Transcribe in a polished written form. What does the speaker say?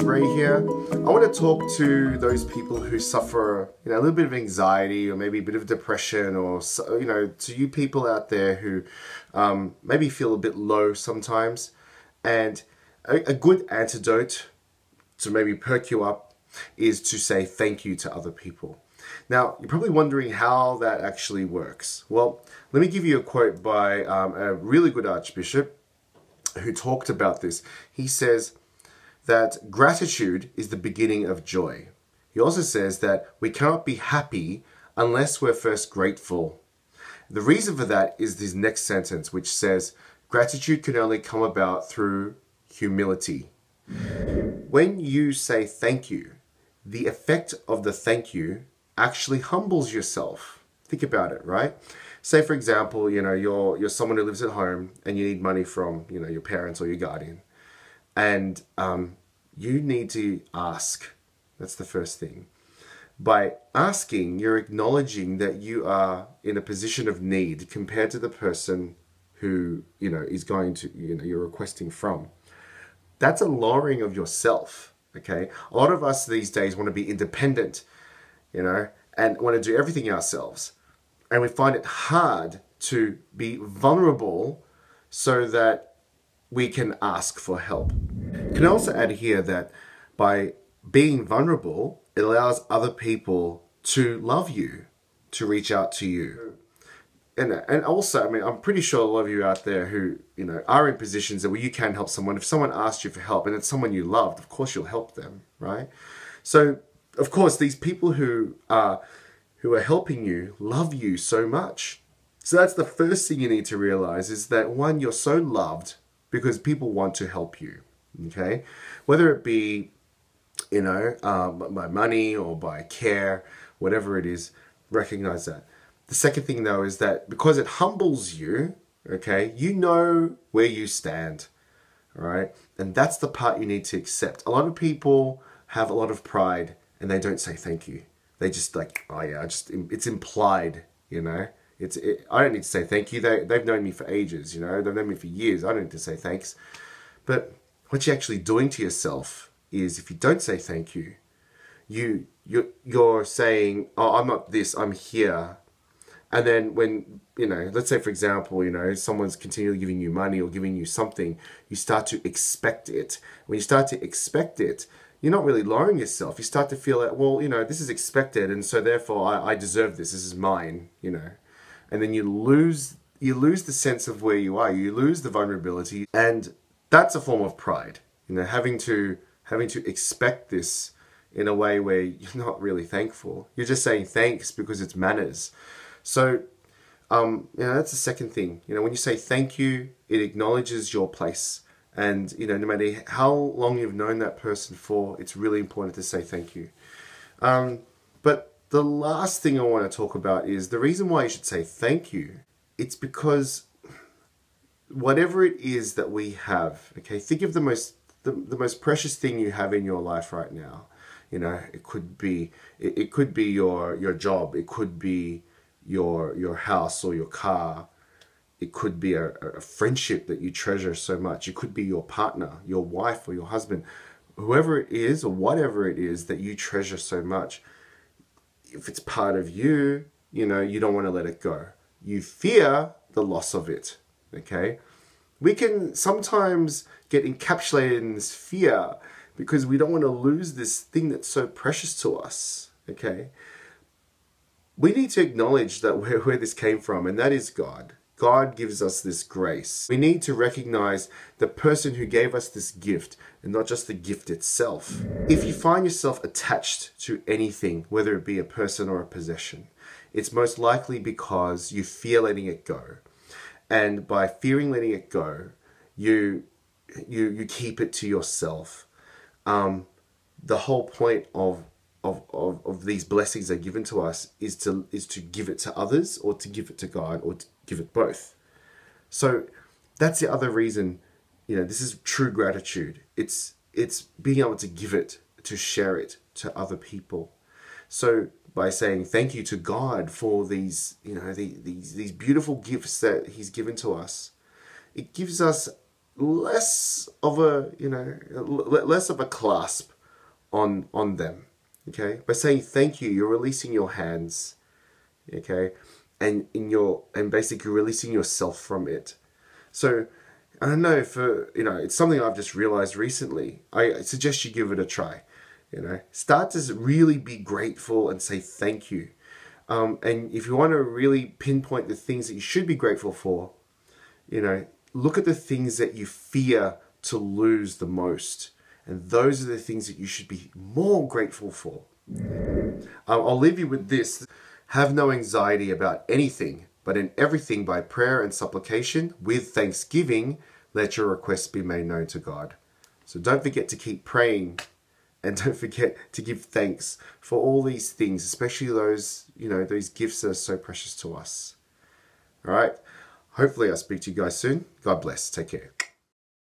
Ray here. I want to talk to those people who suffer, a little bit of anxiety or maybe a bit of depression, or, to you people out there who maybe feel a bit low sometimes. And a good antidote to maybe perk you up is to say thank you to other people. Now, you're probably wondering how that actually works. Well, let me give you a quote by a really good archbishop who talked about this. He says that gratitude is the beginning of joy. He also says that we cannot be happy unless we're first grateful. The reason for that is this next sentence, which says, gratitude can only come about through humility. When you say thank you, the effect of the thank you actually humbles yourself. Think about it, right? Say, for example, you're someone who lives at home and you need money from, your parents or your guardian. And you need to ask. That's the first thing. By asking, you're acknowledging that you are in a position of need compared to the person who, is going to, you're requesting from. That's a lowering of yourself, okay? A lot of us these days want to be independent, and want to do everything ourselves. And we find it hard to be vulnerable so that we can ask for help. Can I also add here that by being vulnerable, it allows other people to love you, to reach out to you. And also, I'm pretty sure a lot of you out there who, are in positions where you can help someone. If someone asks you for help and it's someone you loved, of course you'll help them, right? So, of course, these people who are helping you love you so much. So that's the first thing you need to realize, is that one, you're so loved because people want to help you, okay? Whether it be, by money or by care, whatever it is, recognize that. The second thing, though, is that because it humbles you, okay, you know where you stand, all right? And that's the part you need to accept. A lot of people have a lot of pride and they don't say thank you. They just like, oh yeah, it's implied, I don't need to say thank you. They've known me for ages, they've known me for years. I don't need to say thanks. But what you're actually doing to yourself is, if you don't say thank you, you're saying, oh, I'm not this, I'm here. And then when, let's say, for example, someone's continually giving you money or giving you something, you start to expect it. When you start to expect it, you're not really lowering yourself. You start to feel that, well, this is expected, and so therefore I deserve this. This is mine, And then you lose the sense of where you are. You lose the vulnerability, and that's a form of pride. Having to expect this in a way where you're not really thankful. You're just saying thanks because it's manners. So, that's the second thing. When you say thank you, it acknowledges your place. And, no matter how long you've known that person for, it's really important to say thank you. But the last thing I want to talk about is the reason why you should say thank you. It's because whatever it is that we have, okay, think of the most precious thing you have in your life right now. It could be your job. It could be your house or your car. It could be a friendship that you treasure so much. It could be your partner, your wife or your husband, whoever it is or whatever it is that you treasure so much. If it's part of you, you don't want to let it go. You fear the loss of it, okay? We can sometimes get encapsulated in this fear because we don't want to lose this thing that's so precious to us, okay? We need to acknowledge that where this came from, and that is God. God gives us this grace. We need to recognize the person who gave us this gift and not just the gift itself. If you find yourself attached to anything, whether it be a person or a possession, it's most likely because you fear letting it go. And by fearing letting it go, you keep it to yourself. The whole point of these blessings that are given to us is to give it to others, or to give it to God, or to give it both. So that's the other reason, this is true gratitude. It's being able to give it, to share it to other people. So by saying thank you to God for these, these beautiful gifts that He's given to us, it gives us less of a, less of a clasp on them. Okay, by saying thank you, you're releasing your hands. Okay, and basically releasing yourself from it. So I don't know, it's something I've just realized recently. I suggest you give it a try. Start to really be grateful and say thank you. And if you want to really pinpoint the things that you should be grateful for, look at the things that you fear to lose the most. And those are the things that you should be more grateful for. I'll leave you with this. Have no anxiety about anything, but in everything by prayer and supplication, with thanksgiving, let your requests be made known to God. So don't forget to keep praying, and don't forget to give thanks for all these things, especially those gifts that are so precious to us. All right. Hopefully I'll speak to you guys soon. God bless. Take care.